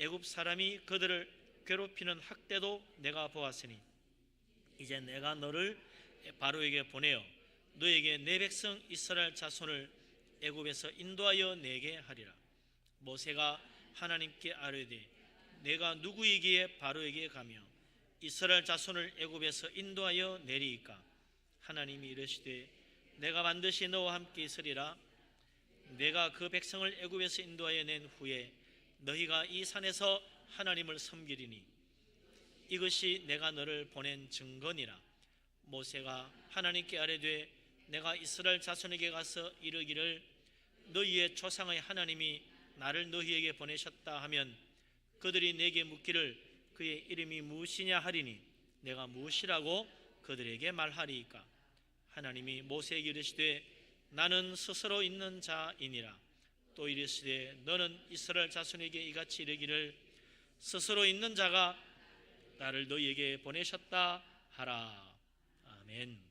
애굽 사람이 그들을 괴롭히는 학대도 내가 보았으니 이제 내가 너를 바로에게 보내어 너에게 내 백성 이스라엘 자손을 애굽에서 인도하여 내게 하리라. 모세가 하나님께 아뢰되 내가 누구이기에 바로에게 가며 이스라엘 자손을 애굽에서 인도하여 내리이까? 하나님이 이르시되 내가 반드시 너와 함께 있으리라. 내가 그 백성을 애굽에서 인도하여 낸 후에 너희가 이 산에서 하나님을 섬기리니 이것이 내가 너를 보낸 증거니라. 모세가 하나님께 아뢰되 내가 이스라엘 자손에게 가서 이르기를 너희의 조상의 하나님이 나를 너희에게 보내셨다 하면 그들이 내게 묻기를 그의 이름이 무엇이냐 하리니 내가 무엇이라고 그들에게 말하리이까? 하나님이 모세에게 이르시되 나는 스스로 있는 자이니라. 또 이르시되 너는 이스라엘 자손에게 이같이 이르기를 스스로 있는 자가 나를 너희에게 보내셨다 하라. 아멘.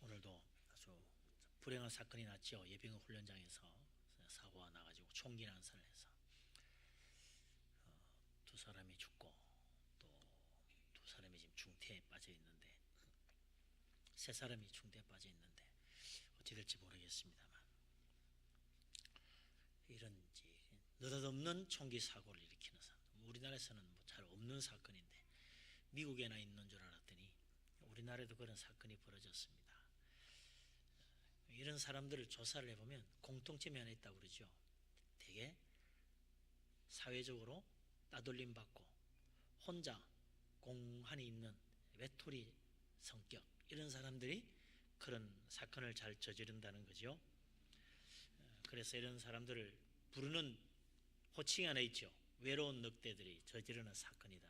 오늘도 아주 불행한 사건이 났죠. 예비군 훈련장에서 사고가 나가지고 총기 난사를 해서 두 사람이 죽고 또 두 사람이 지금 중태에 빠져 있는데 세 사람이 중태에 빠져 있는데 어찌 될지 모르겠습니다만 이런 느닷없는 총기 사고를 일으키는 사람, 우리나라에서는 뭐 잘 없는 사건인데 미국에나 있는 줄 알았더니 우리나라에도 그런 사건이 벌어졌습니다. 이런 사람들을 조사를 해보면 공통점이 하나 있다고 그러죠. 되게 사회적으로 따돌림 받고 혼자 공한이 있는 외톨이 성격, 이런 사람들이 그런 사건을 잘 저지른다는 거죠. 그래서 이런 사람들을 부르는 호칭이 하나 있죠. 외로운 늑대들이 저지르는 사건이다.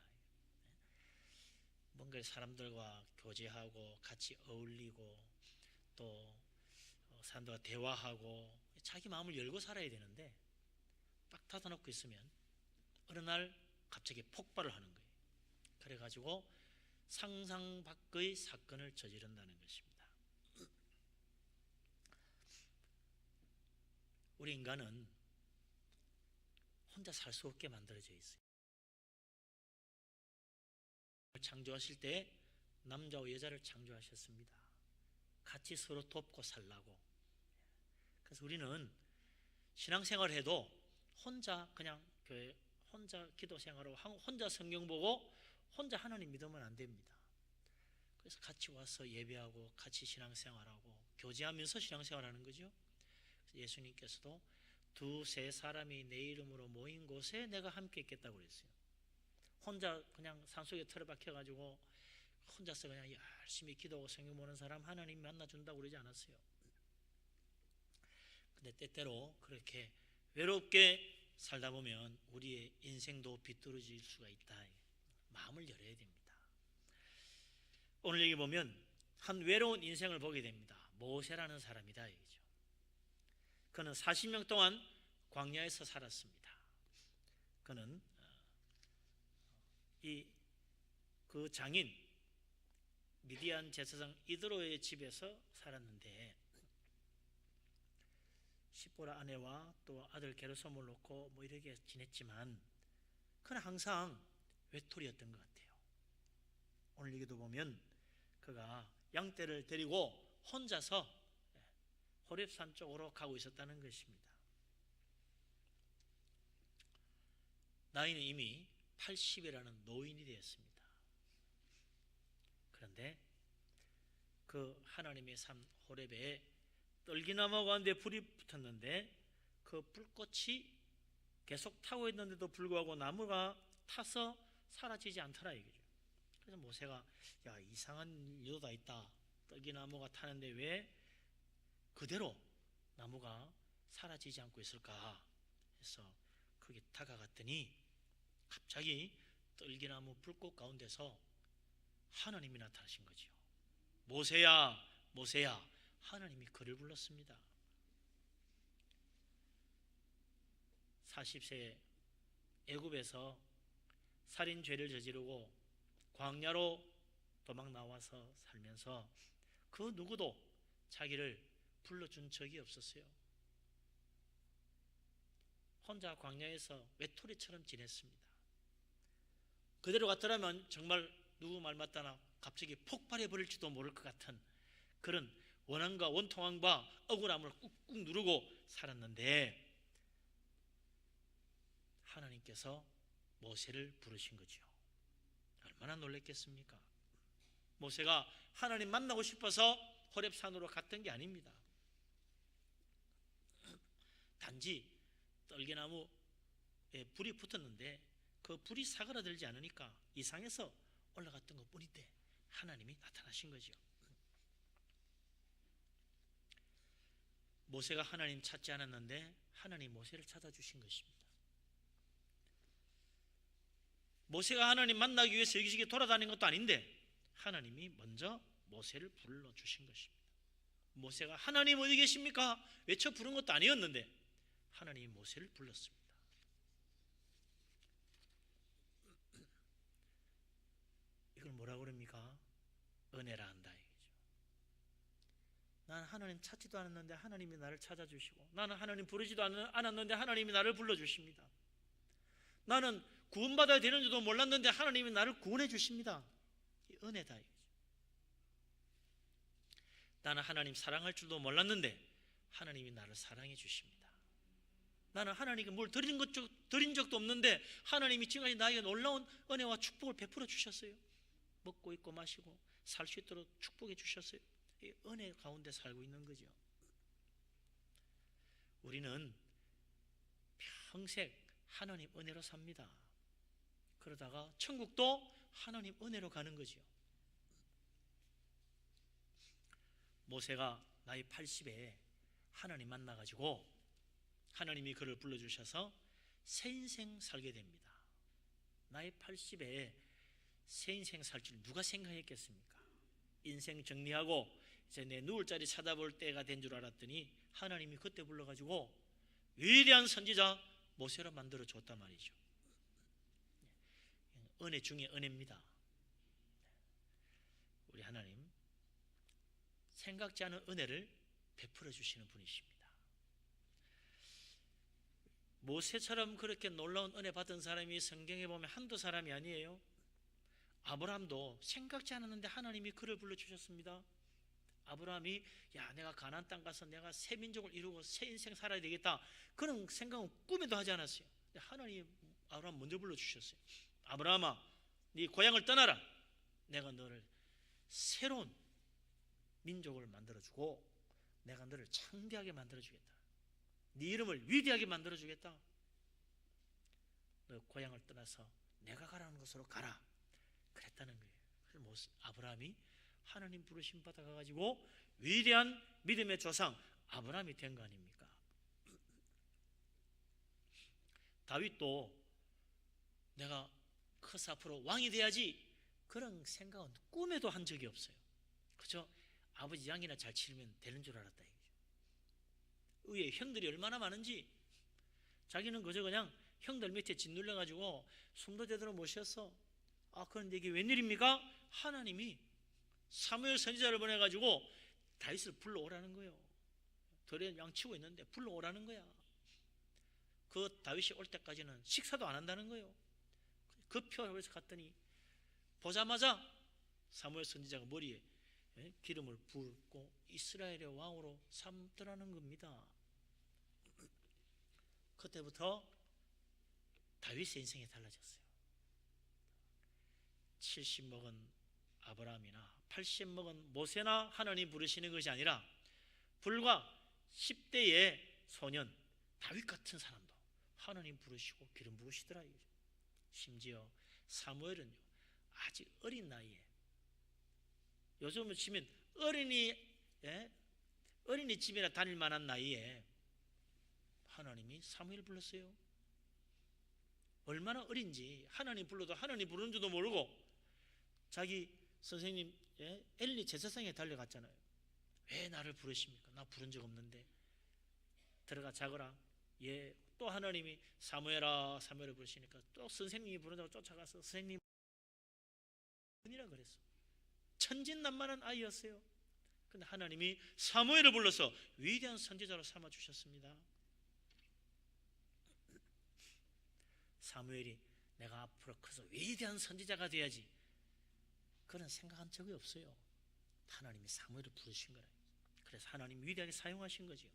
뭔가 사람들과 교제하고 같이 어울리고 또 사람들과 대화하고 자기 마음을 열고 살아야 되는데 딱 닫아놓고 있으면 어느 날 갑자기 폭발을 하는 거예요. 그래가지고 상상 밖의 사건을 저지른다는 것입니다. 우리 인간은 혼자 살 수 없게 만들어져 있어요. 창조하실 때 남자와 여자를 창조하셨습니다. 같이 서로 돕고 살라고. 그래서 우리는 신앙생활을 해도 혼자 그냥 교회 혼자 기도 생활하고 혼자 성경 보고 혼자 하나님 믿으면 안 됩니다. 그래서 같이 와서 예배하고 같이 신앙생활하고 교제하면서 신앙생활하는 거죠. 예수님께서도 두세 사람이 내 이름으로 모인 곳에 내가 함께 있겠다고 그랬어요. 혼자 그냥 산속에 틀어박혀가지고 혼자서 그냥 열심히 기도하고 성경 보는 사람 하나님 만나준다고 그러지 않았어요. 근데 때때로 그렇게 외롭게 살다 보면 우리의 인생도 비뚤어질 수가 있다. 마음을 열어야 됩니다. 오늘 여기 보면 한 외로운 인생을 보게 됩니다. 모세라는 사람이다 얘기죠. 그는 40년 동안 광야에서 살았습니다. 그는 그 장인 미디안 제사장 이드로의 집에서 살았는데 시보라 아내와 또 아들 게르솜을 놓고 뭐 이렇게 지냈지만 그는 항상 외톨이였던 것 같아요. 오늘 여기도 보면 그가 양떼를 데리고 혼자서 호렙산 쪽으로 가고 있었다는 것입니다. 나이는 이미 80이라는 노인이 되었습니다. 그런데 그 하나님의 산 호렙에 떨기나무 가운데 불이 붙었는데 그 불꽃이 계속 타고 있는데도 불구하고 나무가 타서 사라지지 않더라 이거죠. 그래서 모세가 이상한 요소가 있다. 떨기나무가 타는데 왜 그대로 나무가 사라지지 않고 있을까 해서 거기 다가갔더니 갑자기 떨기나무 불꽃 가운데서 하나님이 나타나신 거죠. 모세야 모세야. 하나님이 그를 불렀습니다. 40세 애굽에서 살인 죄를 저지르고 광야로 도망 나와서 살면서 그 누구도 자기를 불러준 적이 없었어요. 혼자 광야에서 외톨이처럼 지냈습니다. 그대로 갔더라면 정말 누구 말 맞다나 갑자기 폭발해 버릴지도 모를 것 같은 그런 원한과 원통함과 억울함을 꾹꾹 누르고 살았는데 하나님께서 모세를 부르신 거죠. 얼마나 놀랐겠습니까? 모세가 하나님 만나고 싶어서 호렙산으로 갔던 게 아닙니다. 단지 떨개나무에 불이 붙었는데 그 불이 사그라들지 않으니까 이상해서 올라갔던 것 뿐인데 하나님이 나타나신 거죠. 모세가 하나님 찾지 않았는데 하나님 모세를 찾아주신 것입니다. 모세가 하나님 만나기 위해서 여기저기 돌아다닌 것도 아닌데 하나님이 먼저 모세를 불러주신 것입니다. 모세가 하나님 어디 계십니까? 외쳐 부른 것도 아니었는데 하나님이 모세를 불렀습니다. 이걸 뭐라고 그럽니까? 은혜라 한다 이거죠. 나는 하나님 찾지도 않았는데 하나님이 나를 찾아주시고, 나는 하나님 부르지도 않았는데 하나님이 나를 불러주십니다. 나는 구원받아야 되는 줄도 몰랐는데 하나님이 나를 구원해 주십니다. 이 은혜다 이거죠. 나는 하나님 사랑할 줄도 몰랐는데 하나님이 나를 사랑해 주십니다. 나는 하나님께 뭘 드린 적도 없는데 하나님이 지금까지 나에게 놀라운 은혜와 축복을 베풀어 주셨어요. 먹고 입고 마시고 살 수 있도록 축복해 주셨어요. 이 은혜 가운데 살고 있는 거죠. 우리는 평생 하나님 은혜로 삽니다. 그러다가 천국도 하나님 은혜로 가는 거죠. 모세가 나이 80에 하나님 만나가지고 하나님이 그를 불러주셔서 새 인생 살게 됩니다. 나이 80에 새 인생 살 줄 누가 생각했겠습니까? 인생 정리하고 이제 내 누울 자리 찾아볼 때가 된 줄 알았더니 하나님이 그때 불러가지고 위대한 선지자 모세로 만들어 줬단 말이죠. 은혜 중에 은혜입니다. 우리 하나님 생각지 않은 은혜를 베풀어 주시는 분이십니다. 모세처럼 그렇게 놀라운 은혜 받은 사람이 성경에 보면 한두 사람이 아니에요. 아브라함도 생각지 않았는데 하나님이 그를 불러주셨습니다. 아브라함이 내가 가나안 땅 가서 내가 새 민족을 이루고 새 인생 살아야 되겠다 그런 생각은 꿈에도 하지 않았어요. 근데 하나님이 아브라함 먼저 불러주셨어요. 아브라함아, 네 고향을 떠나라. 내가 너를 새로운 민족을 만들어주고 내가 너를 창대하게 만들어주겠다. 네 이름을 위대하게 만들어주겠다. 너 고향을 떠나서 내가 가라는 곳으로 가라. 그랬다는 거예요. 그래서 아브라함이 하나님 부르심 받아가지고 위대한 믿음의 조상 아브라함이 된 거 아닙니까? 다윗도 내가 커서 앞으로 왕이 돼야지 그런 생각은 꿈에도 한 적이 없어요. 그죠? 아버지 양이나 잘 치르면 되는 줄 알았다 이거죠. 위에 형들이 얼마나 많은지 자기는 그저 그냥 형들 밑에 짓눌려가지고 숨도 제대로 못 쉬었어. 그런데 이게 웬일입니까? 하나님이 사무엘 선지자를 보내가지고 다윗을 불러오라는 거예요. 들에 양치고 있는데 불러오라는 거야. 그 다윗이 올 때까지는 식사도 안 한다는 거예요. 급표해서 갔더니 보자마자 사무엘 선지자가 머리에 기름을 붓고 이스라엘의 왕으로 삼더라는 겁니다. 그때부터 다윗의 인생이 달라졌어요. 70 먹은 아브라함이나 80 먹은 모세나 하나님 부르시는 것이 아니라 불과 10대의 소년 다윗 같은 사람도 하나님 부르시고 기름 부으시더라. 심지어 사무엘은요 아직 어린 나이에, 요즘을 치면 어린이집이나 다닐 만한 나이에 하나님이 사무엘 불렀어요. 얼마나 어린지 하나님 불러도 하나님 부르는 줄도 모르고 자기 선생님 엘리 제사상에 달려갔잖아요. 왜 나를 부르십니까? 나 부른 적 없는데. 들어가 자거라. 예, 또 하나님이 사무엘아 사무엘을 부르시니까 또 선생님이 부른다고 쫓아가서 선생님 이라 그랬어. 천진난만한 아이였어요. 근데 하나님이 사무엘을 불러서 위대한 선지자로 삼아 주셨습니다. 사무엘이 내가 앞으로 커서 위대한 선지자가 돼야지 그런 생각한 적이 없어요. 하나님이 사무엘을 부르신 거라. 그래서 하나님이 위대하게 사용하신 거죠.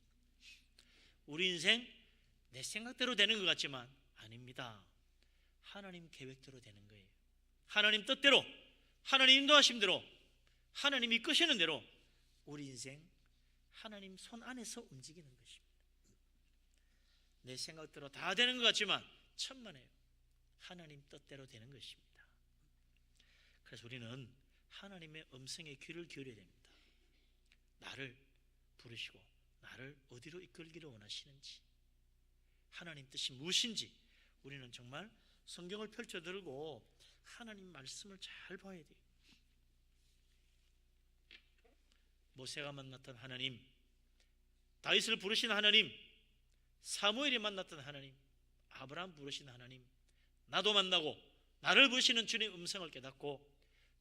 우리 인생 내 생각대로 되는 것 같지만 아닙니다. 하나님 계획대로 되는 거예요. 하나님 뜻대로, 하나님 인도하심대로, 하나님이 이끄시는 대로 우리 인생 하나님 손 안에서 움직이는 것입니다. 내 생각대로 다 되는 것 같지만 천만에요. 하나님 뜻대로 되는 것입니다. 그래서 우리는 하나님의 음성에 귀를 기울여야 됩니다. 나를 부르시고 나를 어디로 이끌기를 원하시는지, 하나님 뜻이 무엇인지 우리는 정말 성경을 펼쳐들고 하나님 말씀을 잘 봐야 돼요. 모세가 만났던 하나님, 다윗을 부르신 하나님, 사무엘이 만났던 하나님, 아브라함 부르신 하나님, 나도 만나고 나를 부르시는 주님 음성을 깨닫고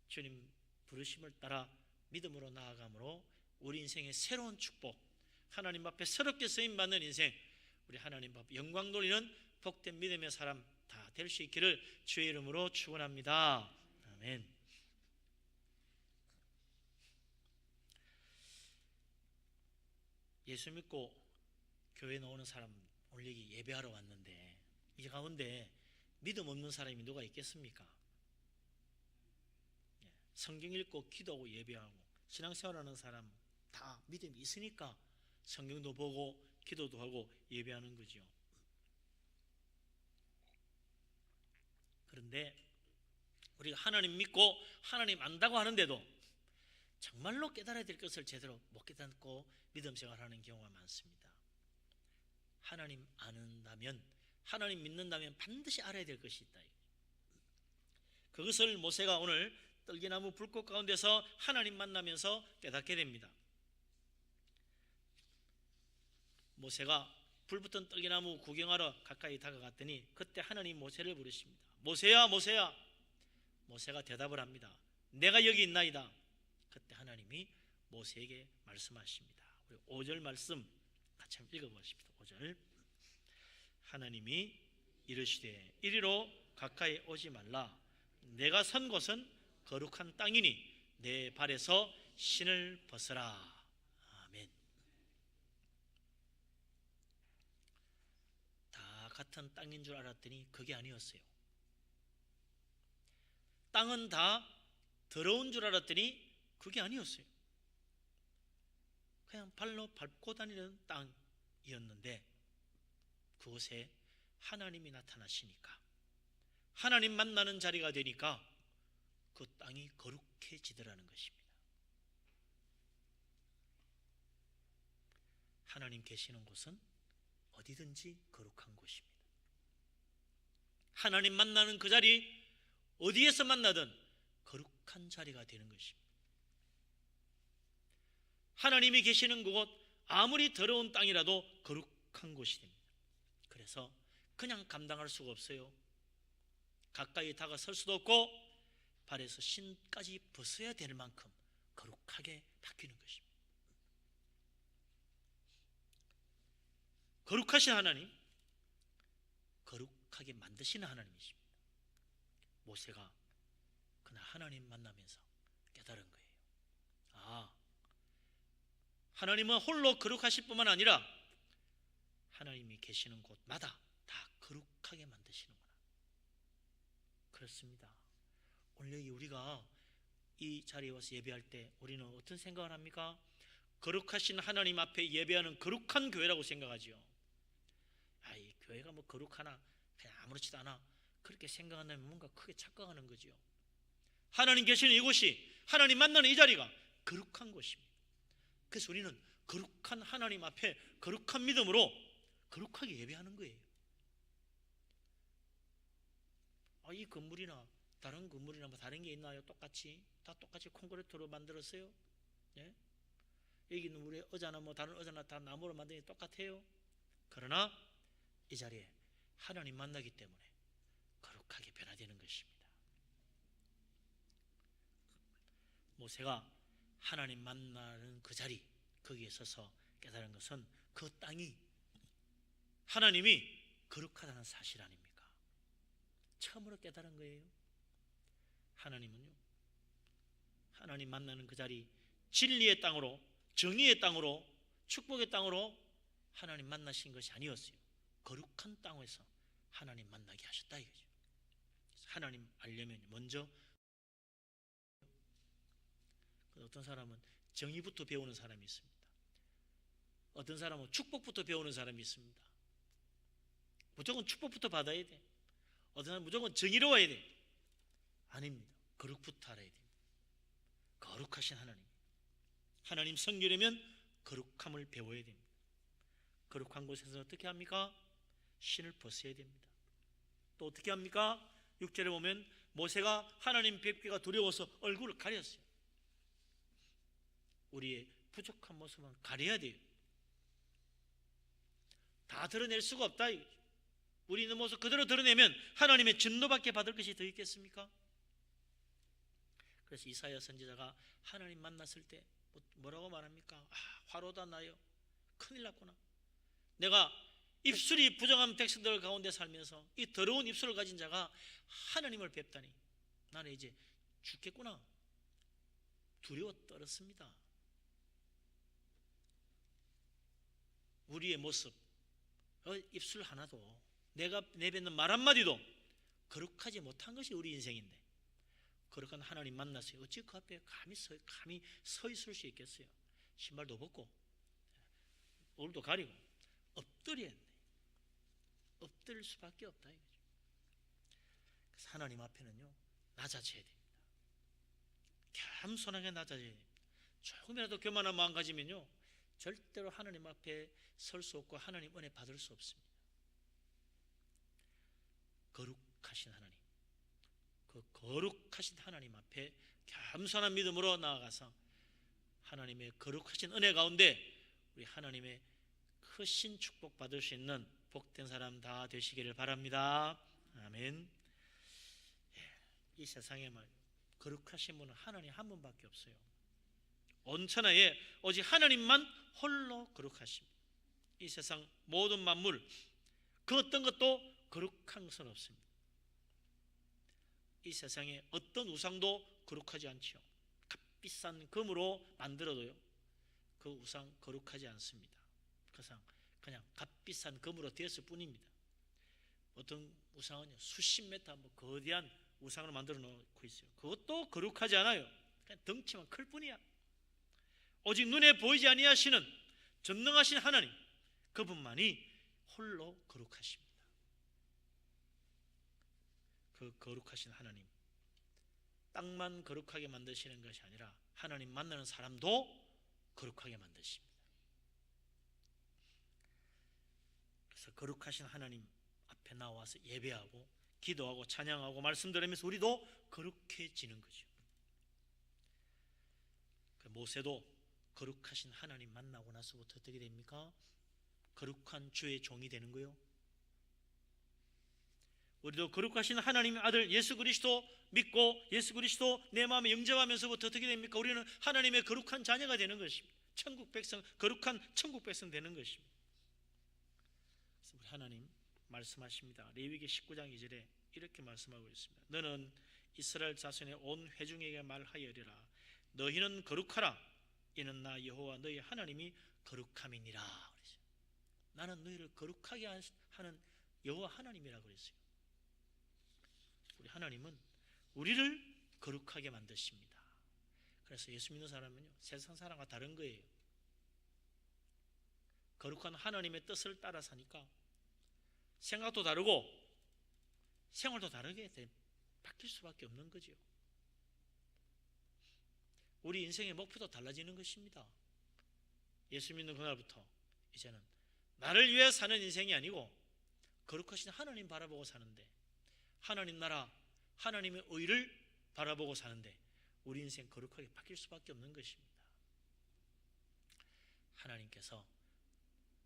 주님 부르심을 따라 믿음으로 나아감으로 우리 인생의 새로운 축복, 하나님 앞에 새롭게 쓰임받는 인생, 우리 하나님 앞에 영광 돌리는 복된 믿음의 사람 다 될 수 있기를 주의 이름으로 축원합니다. 아멘. 예수 믿고 교회 나오는 사람 오늘 여기 예배하러 왔는데 이 가운데 믿음 없는 사람이 누가 있겠습니까? 성경 읽고 기도하고 예배하고 신앙생활하는 사람 다 믿음이 있으니까 성경도 보고 기도도 하고 예배하는 거죠. 그런데 우리가 하나님 믿고 하나님 안다고 하는데도 정말로 깨달아야 될 것을 제대로 못 깨닫고 믿음 생활하는 경우가 많습니다. 하나님 아는다면, 하나님 믿는다면 반드시 알아야 될 것이 있다. 그것을 모세가 오늘 떨기나무 불꽃 가운데서 하나님 만나면서 깨닫게 됩니다. 모세가 불붙은 떨기나무 구경하러 가까이 다가갔더니 그때 하나님 모세를 부르십니다. 모세야, 모세야. 모세가 대답을 합니다. 내가 여기 있나이다. 그때 하나님이 모세에게 말씀하십니다. 우리 5절 말씀 같이 한번 읽어보십시다. 5절. 하나님이 이르시되 이리로 가까이 오지 말라. 내가 선 곳은 거룩한 땅이니 내 발에서 신을 벗어라. 아멘. 다 같은 땅인 줄 알았더니 그게 아니었어요. 땅은 다 더러운 줄 알았더니 그게 아니었어요. 그냥 발로 밟고 다니는 땅이었는데 그곳에 하나님이 나타나시니까, 하나님 만나는 자리가 되니까 그 땅이 거룩해지더라는 것입니다. 하나님 계시는 곳은 어디든지 거룩한 곳입니다. 하나님 만나는 그 자리, 어디에서 만나든 거룩한 자리가 되는 것입니다. 하나님이 계시는 그곳, 아무리 더러운 땅이라도 거룩한 곳이 됩니다. 그래서 그냥 감당할 수가 없어요. 가까이 다가설 수도 없고 발에서 신까지 벗어야 될 만큼 거룩하게 바뀌는 것입니다. 거룩하신 하나님, 거룩하게 만드시는 하나님이십니다. 모세가 그날 하나님 만나면서 깨달은 거예요. 아, 하나님은 홀로 거룩하실 뿐만 아니라 하나님이 계시는 곳마다 다 거룩하게 만드시는구나. 그렇습니다. 오늘 여기 우리가 이 자리에 와서 예배할 때 우리는 어떤 생각을 합니까? 거룩하신 하나님 앞에 예배하는 거룩한 교회라고 생각하지요. 아, 이 교회가 뭐 거룩하나, 그냥 아무렇지도 않아, 그렇게 생각한다면 뭔가 크게 착각하는 거지요. 하나님 계시는 이곳이, 하나님 만나는 이 자리가 거룩한 곳입니다. 그래서 우리는 거룩한 하나님 앞에 거룩한 믿음으로 거룩하게 예배하는 거예요. 아, 이 건물이나 다른 건물이나 뭐 다른 게 있나요? 똑같이 다 똑같이 콘크리트로 만들었어요. 예? 여기는 우리 의자나 뭐 다른 의자나 다 나무로 만드니 똑같아요. 그러나 이 자리에 하나님 만나기 때문에 거룩하게 변화되는 것입니다. 모세가 하나님 만나는 그 자리, 거기에 서서 깨달은 것은 그 땅이 하나님이 거룩하다는 사실 아닙니까? 처음으로 깨달은 거예요. 하나님은요, 하나님 만나는 그 자리, 진리의 땅으로, 정의의 땅으로, 축복의 땅으로 하나님 만나신 것이 아니었어요. 거룩한 땅에서 하나님 만나게 하셨다 이거죠. 하나님 알려면 먼저, 어떤 사람은 정의부터 배우는 사람이 있습니다. 어떤 사람은 축복부터 배우는 사람이 있습니다. 무조건 축복부터 받아야 돼. 어떤 사람은 무조건 정의로워야 돼. 아닙니다. 거룩부터 알아야 됩니다. 거룩하신 하나님, 하나님 섬기려면 거룩함을 배워야 됩니다. 거룩한 곳에서 어떻게 합니까? 신을 벗어야 됩니다. 또 어떻게 합니까? 6절에 보면 모세가 하나님 뵙기가 두려워서 얼굴을 가렸어요. 우리의 부족한 모습은 가려야 돼요. 다 드러낼 수가 없다. 우리 있는 모습 그대로 드러내면 하나님의 진노밖에 받을 것이 더 있겠습니까? 그래서 이사야 선지자가 하나님 만났을 때 뭐라고 말합니까? 화로다 나요. 큰일 났구나. 내가 입술이 부정한 백성들 가운데 살면서 이 더러운 입술을 가진 자가 하나님을 뵙다니 나는 이제 죽겠구나. 두려워 떨었습니다. 우리의 모습, 입술 하나도, 내가 내뱉는 말 한마디도 거룩하지 못한 것이 우리 인생인데, 거룩한 하나님 만나서 어찌 그 앞에 감히 서 있을 수 있겠어요? 신발도 벗고 얼굴도 가리고 엎드려야 돼. 엎드릴 수밖에 없다 이거죠. 그래서 하나님 앞에는요, 낮아져야 됩니다. 겸손하게 낮아져야 됩니다. 조금이라도 교만한 마음 가지면요, 절대로 하나님 앞에 설 수 없고 하나님 은혜 받을 수 없습니다. 거룩하신 하나님, 그 거룩하신 하나님 앞에 겸손한 믿음으로 나아가서 하나님의 거룩하신 은혜 가운데 우리 하나님의 크신 축복 받을 수 있는 복된 사람 다 되시기를 바랍니다. 아멘. 이 세상에 말 거룩하신 분은 하나님 한 분밖에 없어요. 온 천하에 오직 하나님만 홀로 거룩하십니다. 이 세상 모든 만물 그 어떤 것도 거룩한 것은 없습니다. 이 세상에 어떤 우상도 거룩하지 않지요. 값비싼 금으로 만들어도요, 그 우상 거룩하지 않습니다. 그냥 값비싼 금으로 되었을 뿐입니다. 어떤 우상은요, 수십 메타 거대한 우상을 만들어 놓고 있어요. 그것도 거룩하지 않아요. 그냥 덩치만 클 뿐이야. 오직 눈에 보이지 아니하시는 전능하신 하나님, 그분만이 홀로 거룩하십니다. 그 거룩하신 하나님, 땅만 거룩하게 만드시는 것이 아니라 하나님 만나는 사람도 거룩하게 만드십니다. 그래서 거룩하신 하나님 앞에 나와서 예배하고 기도하고 찬양하고 말씀 들으면서 우리도 거룩해지는 거죠. 모세도 거룩하신 하나님 만나고 나서부터 어떻게 됩니까? 거룩한 주의 종이 되는 거요. 우리도 거룩하신 하나님의 아들 예수 그리스도 믿고 예수 그리스도 내 마음에 영접하면서부터 어떻게 됩니까? 우리는 하나님의 거룩한 자녀가 되는 것입니다. 천국 백성, 거룩한 천국 백성 되는 것입니다. 그래서 우리 하나님 말씀하십니다. 레위기 19장 2절에 이렇게 말씀하고 있습니다. 너는 이스라엘 자손의 온 회중에게 말하여리라. 너희는 거룩하라. 이는 나 여호와 너희 하나님이 거룩함이니라. 나는 너희를 거룩하게 하는 여호와 하나님이라고 그랬어요. 우리 하나님은 우리를 거룩하게 만드십니다. 그래서 예수 믿는 사람은요, 세상 사람과 다른 거예요. 거룩한 하나님의 뜻을 따라 사니까 생각도 다르고 생활도 다르게 바뀔 수밖에 없는 거죠. 우리 인생의 목표도 달라지는 것입니다. 예수 믿는 그날부터 이제는 나를 위해 사는 인생이 아니고 거룩하신 하나님 바라보고 사는데, 하나님 나라, 하나님의 의를 바라보고 사는데 우리 인생 거룩하게 바뀔 수밖에 없는 것입니다. 하나님께서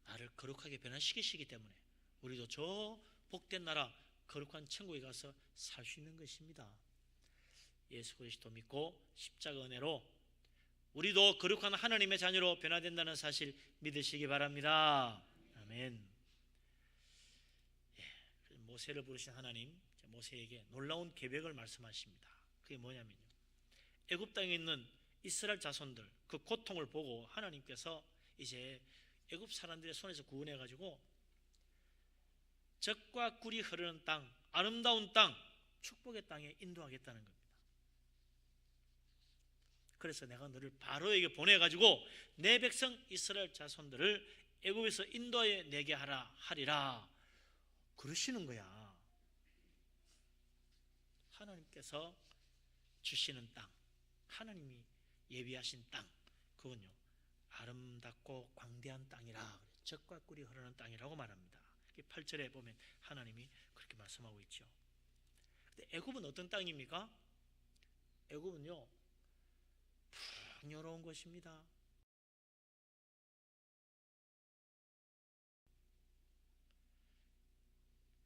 나를 거룩하게 변화시키시기 때문에 우리도 저 복된 나라 거룩한 천국에 가서 살 수 있는 것입니다. 예수 그리스도 믿고 십자가 은혜로 우리도 거룩한 하나님의 자녀로 변화된다는 사실 믿으시기 바랍니다. 아멘. 모세를 부르신 하나님, 모세에게 놀라운 계획을 말씀하십니다. 그게 뭐냐면요, 애굽 땅에 있는 이스라엘 자손들 그 고통을 보고 하나님께서 이제 애굽 사람들의 손에서 구원해 가지고 젖과 꿀이 흐르는 땅, 아름다운 땅, 축복의 땅에 인도하겠다는 겁니다. 그래서 내가 너를 바로에게 보내 가지고 내 백성 이스라엘 자손들을 애굽에서 인도해 내게 하리라 그러시는 거야. 하나님께서 주시는 땅, 하나님이 예비하신 땅, 그건요 아름답고 광대한 땅이라, 젖과 꿀이 흐르는 땅이라고 말합니다. 8절에 보면 하나님이 그렇게 말씀하고 있죠. 근데 애굽은 어떤 땅입니까? 애굽은요 풍요로운 것입니다.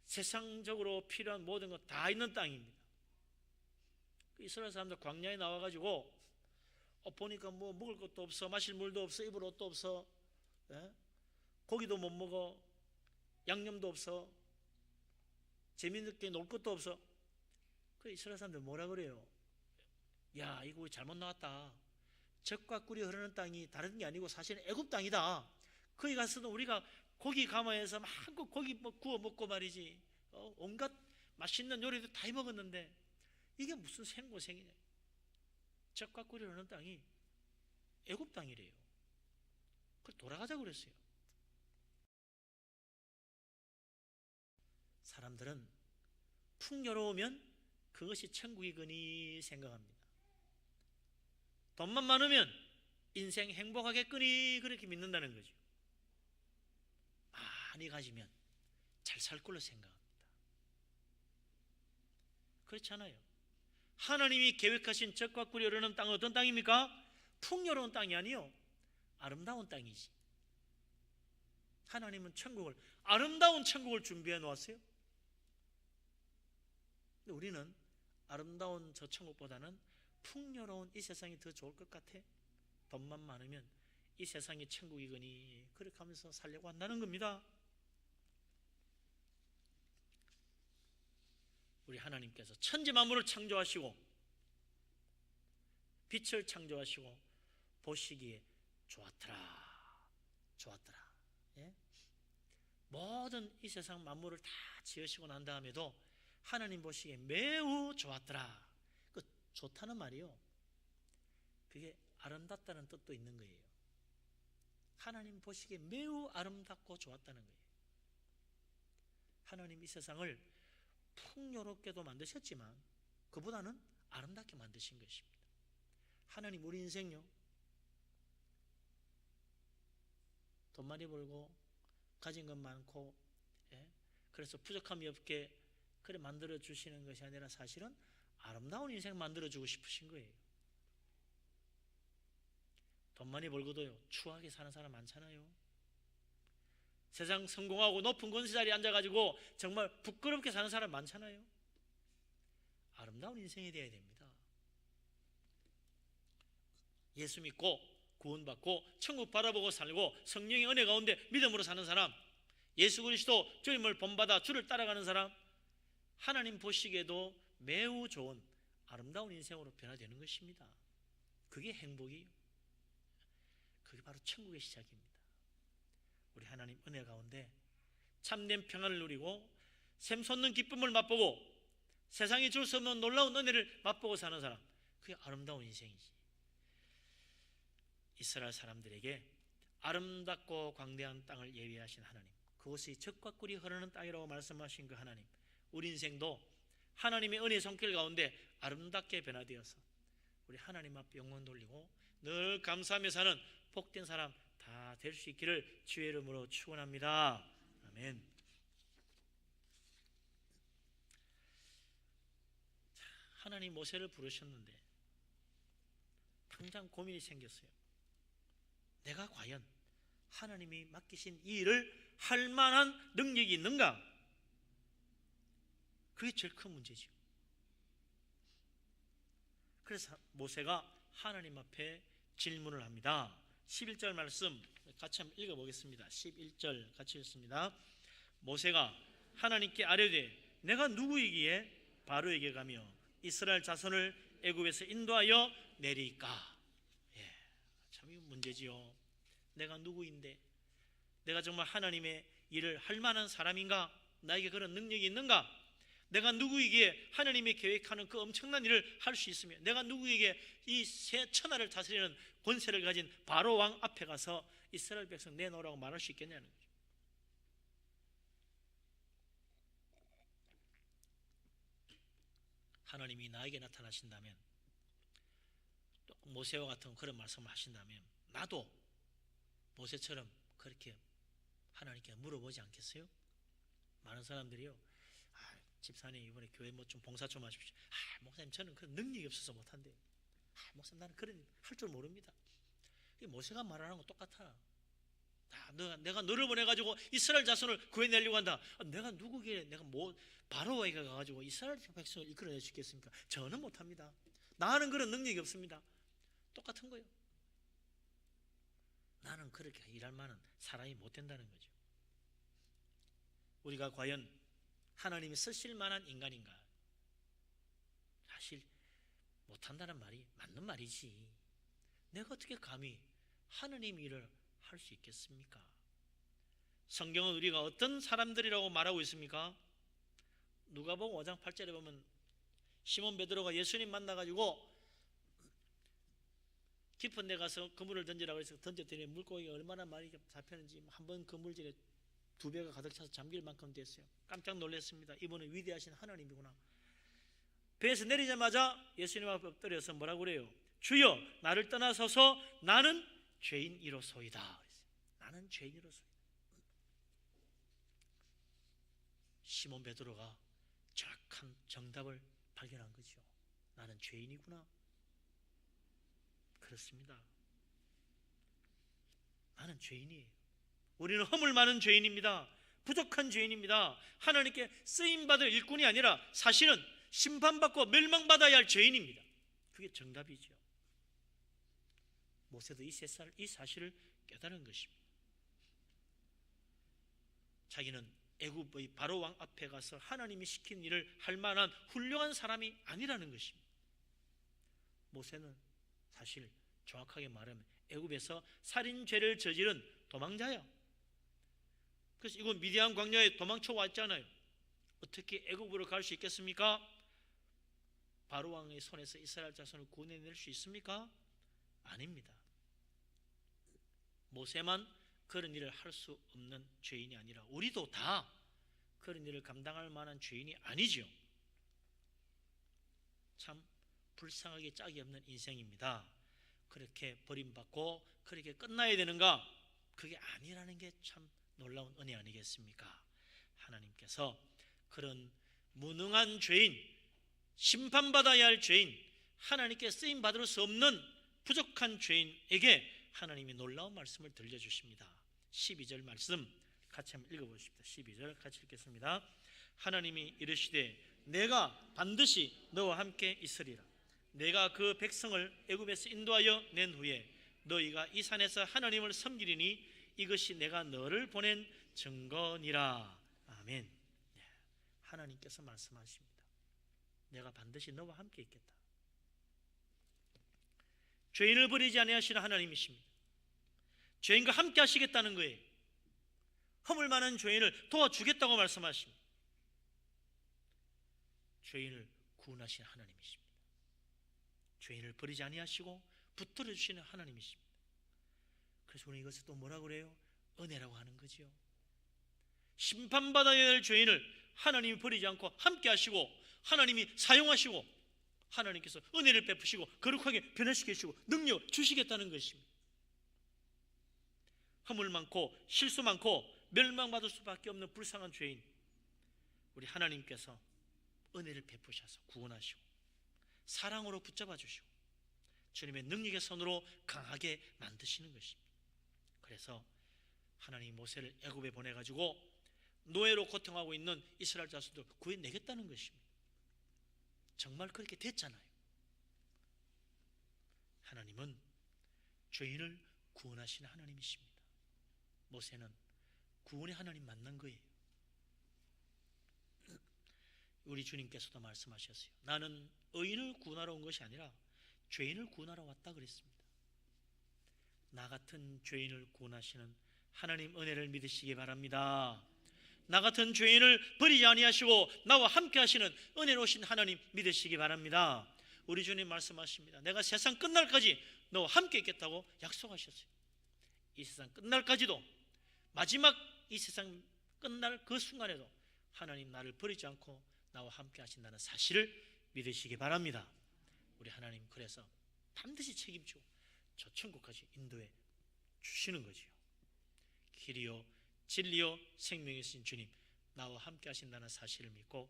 세상적으로 필요한 모든 것 다 있는 땅입니다. 이스라엘 사람들 광야에 나와가지고 보니까 뭐 먹을 것도 없어, 마실 물도 없어, 입을 옷도 없어, 고기도 못 먹어, 양념도 없어, 재미있게 놀 것도 없어. 그 이스라엘 사람들 뭐라 그래요? 야, 이거 잘못 나왔다. 젖과 꿀이 흐르는 땅이 다른 게 아니고 사실은 애굽 땅이다. 거기 가서도 우리가 고기 가마에서 마음껏 고기 구워 먹고 말이지, 온갖 맛있는 요리도 다 해먹었는데 이게 무슨 생고생이냐. 젖과 꿀이 흐르는 땅이 애굽 땅이래요. 그걸 돌아가자고 그랬어요. 사람들은 풍요로우면 그것이 천국이거니 생각합니다. 돈만 많으면 인생 행복하겠거니 그렇게 믿는다는 거죠. 많이 가지면 잘 살 걸로 생각합니다. 그렇지 않아요. 하나님이 계획하신 젖과 꿀이 흐르는 땅은 어떤 땅입니까? 풍요로운 땅이 아니요, 아름다운 땅이지. 하나님은 천국을, 아름다운 천국을 준비해 놓았어요. 근데 우리는 아름다운 저 천국보다는 풍요로운 이 세상이 더 좋을 것 같아. 돈만 많으면 이 세상이 천국이거니 그렇게 하면서 살려고 한다는 겁니다. 우리 하나님께서 천지 만물을 창조하시고 빛을 창조하시고 보시기에 좋았더라, 좋았더라. 예? 모든 이 세상 만물을 다 지으시고 난 다음에도 하나님 보시기에 매우 좋았더라. 그 좋다는 말이요, 그게 아름답다는 뜻도 있는 거예요. 하나님 보시기에 매우 아름답고 좋았다는 거예요. 하나님 이 세상을 풍요롭게도 만드셨지만 그보다는 아름답게 만드신 것입니다. 하나님 우리 인생요, 돈 많이 벌고 가진 것 많고, 그래서 부족함이 없게 그래 만들어 주시는 것이 아니라 사실은 아름다운 인생 만들어 주고 싶으신 거예요. 돈 많이 벌고도요 추하게 사는 사람 많잖아요. 세상 성공하고 높은 권세 자리에 앉아가지고 정말 부끄럽게 사는 사람 많잖아요. 아름다운 인생이 되어야 됩니다. 예수 믿고 구원받고 천국 바라보고 살고 성령의 은혜 가운데 믿음으로 사는 사람, 예수 그리스도 주님을 본받아 주를 따라가는 사람, 하나님 보시기에도 매우 좋은 아름다운 인생으로 변화되는 것입니다. 그게 행복이에요. 그게 바로 천국의 시작입니다. 우리 하나님 은혜 가운데 참된 평안을 누리고 샘솟는 기쁨을 맛보고 세상이 줄 수 없는 놀라운 은혜를 맛보고 사는 사람, 그게 아름다운 인생이지. 이스라엘 사람들에게 아름답고 광대한 땅을 예비하신 하나님, 그것이 젖과 꿀이 흐르는 땅이라고 말씀하신 그 하나님, 우리 인생도 하나님의 은혜의 손길 가운데 아름답게 변화되어서 우리 하나님 앞에 영광 돌리고 늘 감사하며 사는 복된 사람 다 될 수 있기를 주의 이름으로 축원합니다. 아멘. 하나님 모세를 부르셨는데 당장 고민이 생겼어요. 내가 과연 하나님이 맡기신 이 일을 할 만한 능력이 있는가? 그게 제일 큰 문제죠. 그래서 모세가 하나님 앞에 질문을 합니다. 11절 말씀 같이 한번 읽어보겠습니다. 11절 같이 읽습니다. 모세가 하나님께 아뢰되 내가 누구이기에 바로에게 가며 이스라엘 자손을 애굽에서 인도하여 내리까? 참 이 문제지요. 내가 누구인데, 내가 정말 하나님의 일을 할 만한 사람인가? 나에게 그런 능력이 있는가? 내가 누구에게 하나님이 계획하는 그 엄청난 일을 할 수 있으며, 내가 누구에게 이 새 천하를 다스리는 권세를 가진 바로 왕 앞에 가서 이스라엘 백성 내놓으라고 말할 수 있겠냐는 거죠. 하나님이 나에게 나타나신다면, 또 모세와 같은 그런 말씀을 하신다면 나도 모세처럼 그렇게 하나님께 물어보지 않겠어요? 많은 사람들이요, 집사님 이번에 교회 뭐 좀 봉사 좀 하십시오. 목사님 저는 그런 능력이 없어서 못한대요. 목사님 나는 그런 할 줄 모릅니다. 모세가 말하는 거 똑같아. 내가 너를 보내가지고 이스라엘 자손을 구해내려고 한다. 내가 누구게, 내가 뭐 바로에게 가가지고 이스라엘 백성을 이끌어낼 수 있겠습니까? 저는 못합니다. 나는 그런 능력이 없습니다. 똑같은 거예요. 나는 그렇게 일할 만한 사람이 못 된다는 거죠. 우리가 과연 하나님이 쓰실 만한 인간인가? 사실 못한다는 말이 맞는 말이지. 내가 어떻게 감히 하나님 일을 할 수 있겠습니까? 성경은 우리가 어떤 사람들이라고 말하고 있습니까? 누가복음 5장 8절에 보면 시몬 베드로가 예수님 만나가지고 깊은 데 가서 그물을 던지라고 해서 던졌더니 물고기가 얼마나 많이 잡혔는지 한 번 그물질에 2배가 가득 차서 잠길 만큼 됐어요. 깜짝 놀랐습니다. 이분은 위대하신 하나님이구나. 배에서 내리자마자 예수님 앞에 엎드려서 뭐라고 그래요? 주여 나를 떠나서서 나는 죄인이로소이다. 나는 죄인이로소이다. 시몬 베드로가 정확한 정답을 발견한 거죠. 나는 죄인이구나. 그렇습니다. 나는 죄인이에요. 우리는 허물 많은 죄인입니다. 부족한 죄인입니다. 하나님께 쓰임받을 일꾼이 아니라 사실은 심판받고 멸망받아야 할 죄인입니다. 그게 정답이죠. 모세도 이 사실을 깨달은 것입니다. 자기는 애굽의 바로 왕 앞에 가서 하나님이 시킨 일을 할 만한 훌륭한 사람이 아니라는 것입니다. 모세는 사실 정확하게 말하면 애굽에서 살인죄를 저지른 도망자야. 그래서 이건 미디안 광야에 도망쳐 왔잖아요. 어떻게 애굽으로 갈 수 있겠습니까? 바로 왕의 손에서 이스라엘 자손을 구원해낼 수 있습니까? 아닙니다. 모세만 그런 일을 할 수 없는 죄인이 아니라 우리도 다 그런 일을 감당할 만한 죄인이 아니죠. 참 불쌍하게 짝이 없는 인생입니다. 그렇게 버림받고 그렇게 끝나야 되는가? 그게 아니라는 게 참 놀라운 은혜 아니겠습니까? 하나님께서 그런 무능한 죄인, 심판받아야 할 죄인, 하나님께 쓰임받을 수 없는 부족한 죄인에게 하나님이 놀라운 말씀을 들려주십니다. 12절 말씀 같이 한번 읽어보십시다. 12절 같이 읽겠습니다. 하나님이 이르시되 내가 반드시 너와 함께 있으리라. 내가 그 백성을 애굽에서 인도하여 낸 후에 너희가 이 산에서 하나님을 섬기리니 이것이 내가 너를 보낸 증거니라. 아멘. 하나님께서 말씀하십니다. 내가 반드시 너와 함께 있겠다. 죄인을 버리지 아니하시는 하나님이십니다. 죄인과 함께 하시겠다는 거예요. 허물 많은 죄인을 도와주겠다고 말씀하십니다. 죄인을 구원하시는 하나님이십니다. 죄인을 버리지 아니하시고 붙들어 주시는 하나님이십니다. 그래서 우리는 이것을 또 뭐라고 그래요? 은혜라고 하는 거죠. 심판받아야 할 죄인을 하나님이 버리지 않고 함께 하시고 하나님이 사용하시고 하나님께서 은혜를 베푸시고 거룩하게 변화시켜 주시고 능력 주시겠다는 것입니다. 허물 많고 실수 많고 멸망받을 수밖에 없는 불쌍한 죄인, 우리 하나님께서 은혜를 베푸셔서 구원하시고 사랑으로 붙잡아 주시고 주님의 능력의 손으로 강하게 만드시는 것입니다. 그래서 하나님이 모세를 애굽에 보내가지고 노예로 고통하고 있는 이스라엘 자손들 구해내겠다는 것입니다. 정말 그렇게 됐잖아요. 하나님은 죄인을 구원하시는 하나님이십니다. 모세는 구원의 하나님 만난 거예요. 우리 주님께서도 말씀하셨어요. 나는 의인을 구원하러 온 것이 아니라 죄인을 구원하러 왔다 그랬습니다. 나 같은 죄인을 구원하시는 하나님 은혜를 믿으시기 바랍니다. 나 같은 죄인을 버리지 아니하시고 나와 함께 하시는 은혜로우신 하나님 믿으시기 바랍니다. 우리 주님 말씀하십니다. 내가 세상 끝날까지 너와 함께 있겠다고 약속하셨어요. 이 세상 끝날까지도, 마지막 이 세상 끝날 그 순간에도 하나님 나를 버리지 않고 나와 함께 하신다는 사실을 믿으시기 바랍니다. 우리 하나님 그래서 반드시 책임지고 저 천국까지 인도해 주시는 거지요. 길이요 진리요 생명이신 주님, 나와 함께 하신다는 사실을 믿고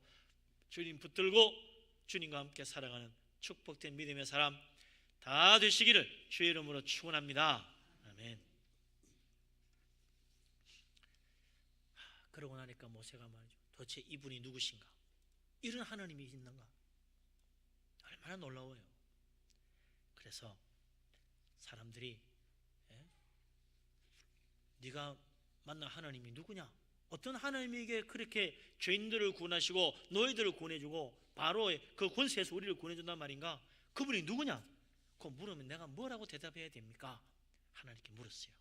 주님 붙들고 주님과 함께 살아가는 축복된 믿음의 사람 다 되시기를 주의 이름으로 축원합니다. 아멘. 그러고 나니까 모세가 말이죠. 도대체 이분이 누구신가? 이런 하나님이 있는가? 얼마나 놀라워요. 그래서 사람들이 네가 만난 하나님이 누구냐? 어떤 하나님에게 그렇게 죄인들을 구원하시고 노예들을 구원해주고 바로의 그 권세에서 우리를 구원해준단 말인가? 그분이 누구냐? 그거 물으면 내가 뭐라고 대답해야 됩니까? 하나님께 물었어요.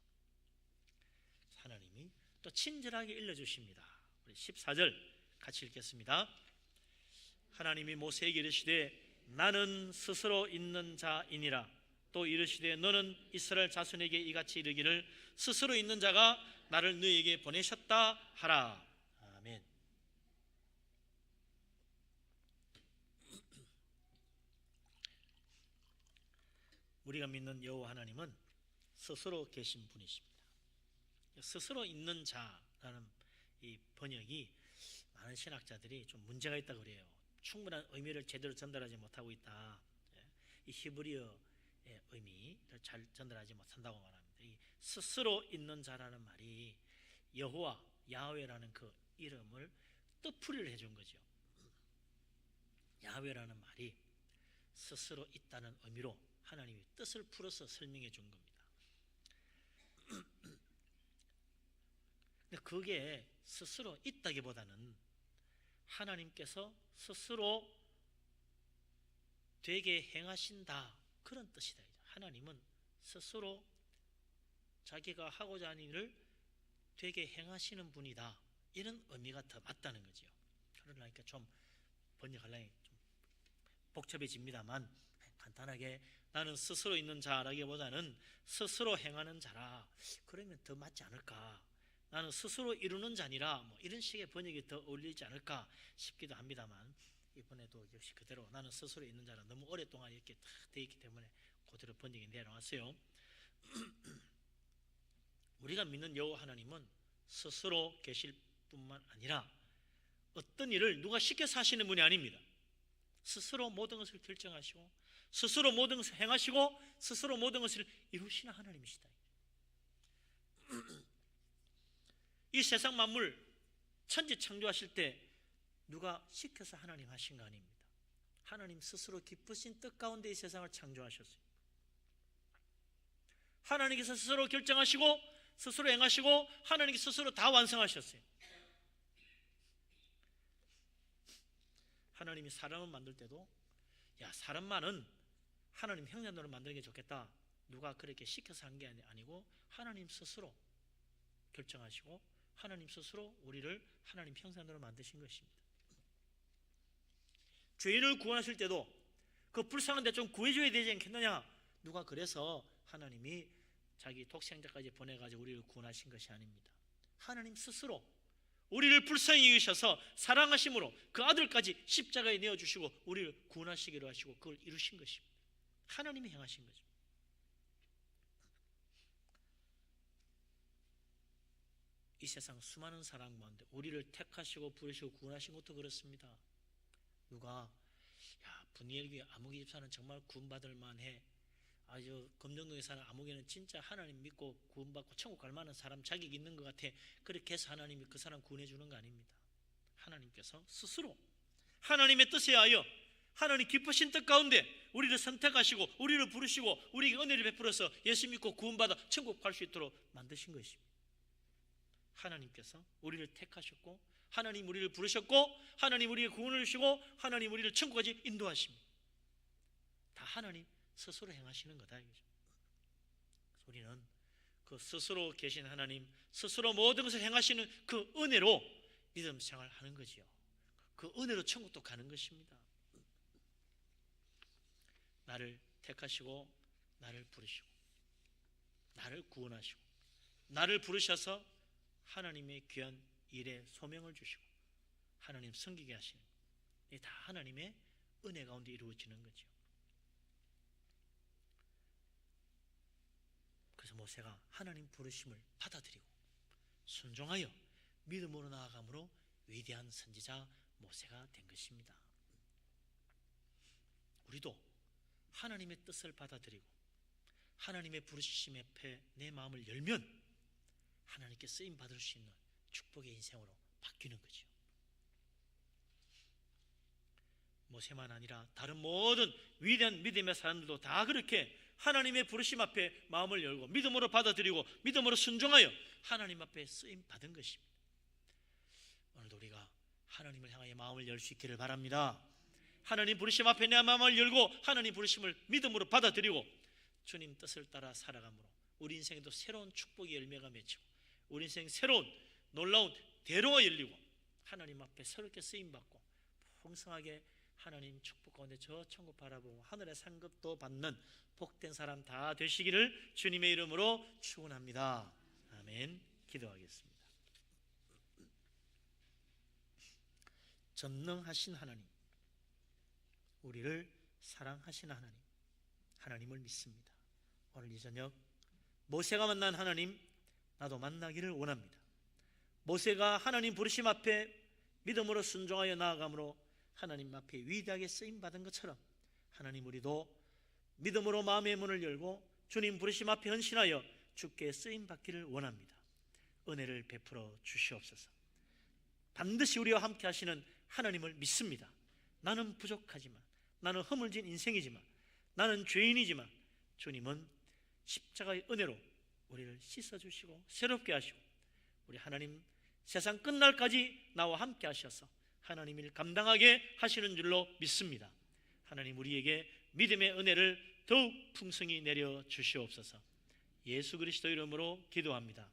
하나님이 또 친절하게 일러주십니다. 우리 14절 같이 읽겠습니다. 하나님이 모세에게 이르시되 나는 스스로 있는 자이니라. 또 이르시되 너는 이스라엘 자손에게 이같이 이르기를 스스로 있는 자가 나를 너희에게 보내셨다 하라. 아멘. 우리가 믿는 여호와 하나님은 스스로 계신 분이십니다. 스스로 있는 자라는 이 번역이 많은 신학자들이 좀 문제가 있다 그래요. 충분한 의미를 제대로 전달하지 못하고 있다. 이 히브리어의 의미를 잘 전달하지 못한다고 말합니다. 이 스스로 있는 자라는 말이 여호와 야훼라는 그 이름을 뜻풀이를 해준 거죠. 야훼라는 말이 스스로 있다는 의미로 하나님이 뜻을 풀어서 설명해 준 겁니다. 근데 그게 스스로 있다기보다는 하나님께서 스스로 되게 행하신다, 그런 뜻이다. 하나님은 스스로 자기가 하고자 하는 일을 되게 행하시는 분이다, 이런 의미가 더 맞다는 거죠. 그러니까 좀 번역하려니 좀 복잡해집니다만 간단하게 나는 스스로 있는 자라기보다는 스스로 행하는 자라, 그러면 더 맞지 않을까? 나는 스스로 이루는 자니라, 뭐 이런 식의 번역이 더 어울리지 않을까 싶기도 합니다만, 이번에도 역시 그대로 나는 스스로 있는 자라 너무 오랫동안 이렇게 다 되어 있기 때문에 그대로 번역이 내려왔어요. 우리가 믿는 여호와 하나님은 스스로 계실 뿐만 아니라 어떤 일을 누가 시켜서 하시는 분이 아닙니다. 스스로 모든 것을 결정하시고 스스로 모든 것을 행하시고 스스로 모든 것을 이루시는 하나님이시다. 이 세상 만물 천지 창조하실 때 누가 시켜서 하나님 하신 거 아닙니다. 하나님 스스로 기쁘신 뜻 가운데 이 세상을 창조하셨어요. 하나님께서 스스로 결정하시고 스스로 행하시고 하나님께서 스스로 다 완성하셨어요. 하나님이 사람을 만들 때도 야, 사람만은 하나님 형상대로 만드는 게 좋겠다, 누가 그렇게 시켜서 한 게 아니고 하나님 스스로 결정하시고 하나님 스스로 우리를 하나님 형상대로 만드신 것입니다. 죄인을 구원하실 때도 그 불쌍한 데 좀 구해줘야 되지 않겠느냐, 누가 그래서 하나님이 자기 독생자까지 보내가지고 우리를 구원하신 것이 아닙니다. 하나님 스스로 우리를 불쌍히 여기셔서 사랑하심으로 그 아들까지 십자가에 내어주시고 우리를 구원하시기로 하시고 그걸 이루신 것입니다. 하나님이 행하신 거죠. 이 세상 수많은 사람 가운데 우리를 택하시고 부르시고 구원하신 것도 그렇습니다. 누가 야, 분이엘 교회 아무개 집사는 정말 구원받을 만해, 아주 검정동에 사는 아무개는 진짜 하나님 믿고 구원받고 천국 갈 만한 사람 자격 있는 것 같아. 그렇게 해서 하나님이 그 사람 구원해 주는 거 아닙니다. 하나님께서 스스로 하나님의 뜻에 하여 하나님 기쁘신 뜻 가운데 우리를 선택하시고 우리를 부르시고 우리에게 은혜를 베풀어서 예수 믿고 구원받아 천국 갈 수 있도록 만드신 것입니다. 하나님께서 우리를 택하셨고 하나님 우리를 부르셨고 하나님 우리의 구원을 주시고 하나님 우리를 천국까지 인도하십니다. 다 하나님 스스로 행하시는 거다 이거죠. 우리는 그 스스로 계신 하나님, 스스로 모든 것을 행하시는 그 은혜로 믿음 생활하는 거지요. 그 은혜로 천국도 가는 것입니다. 나를 택하시고 나를 부르시고 나를 구원하시고 나를 부르셔서 하나님의 귀한 일에 소명을 주시고 하나님 섬기게 하시는, 이게 다 하나님의 은혜 가운데 이루어지는 거죠. 그래서 모세가 하나님 부르심을 받아들이고 순종하여 믿음으로 나아감으로 위대한 선지자 모세가 된 것입니다. 우리도 하나님의 뜻을 받아들이고 하나님의 부르심에 내 마음을 열면 하나님께 쓰임 받을 수 있는 축복의 인생으로 바뀌는 거죠. 모세만 아니라 다른 모든 위대한 믿음의 사람들도 다 그렇게 하나님의 부르심 앞에 마음을 열고 믿음으로 받아들이고 믿음으로 순종하여 하나님 앞에 쓰임 받은 것입니다. 오늘도 우리가 하나님을 향하여 마음을 열 수 있기를 바랍니다. 하나님 부르심 앞에 내 마음을 열고 하나님 부르심을 믿음으로 받아들이고 주님 뜻을 따라 살아감으로 우리 인생에도 새로운 축복의 열매가 맺히고 우리 인생 새로운 놀라운 대로가 열리고 하나님 앞에 새롭게 쓰임받고 풍성하게 하나님 축복 가운데 저 천국 바라보고 하늘의 상급도 받는 복된 사람 다 되시기를 주님의 이름으로 축원합니다. 아멘. 기도하겠습니다. 전능하신 하나님, 우리를 사랑하시는 하나님, 하나님을 믿습니다. 오늘 이 저녁 모세가 만난 하나님 나도 만나기를 원합니다. 모세가 하나님 부르심 앞에 믿음으로 순종하여 나아감으로 하나님 앞에 위대하게 쓰임받은 것처럼 하나님 우리도 믿음으로 마음의 문을 열고 주님 부르심 앞에 헌신하여 주께 쓰임받기를 원합니다. 은혜를 베풀어 주시옵소서. 반드시 우리와 함께 하시는 하나님을 믿습니다. 나는 부족하지만, 나는 허물진 인생이지만, 나는 죄인이지만 주님은 십자가의 은혜로 우리를 씻어주시고 새롭게 하시고 우리 하나님 세상 끝날까지 나와 함께 하셔서 하나님 일 감당하게 하시는 줄로 믿습니다. 하나님 우리에게 믿음의 은혜를 더욱 풍성히 내려 주시옵소서. 예수 그리스도 이름으로 기도합니다.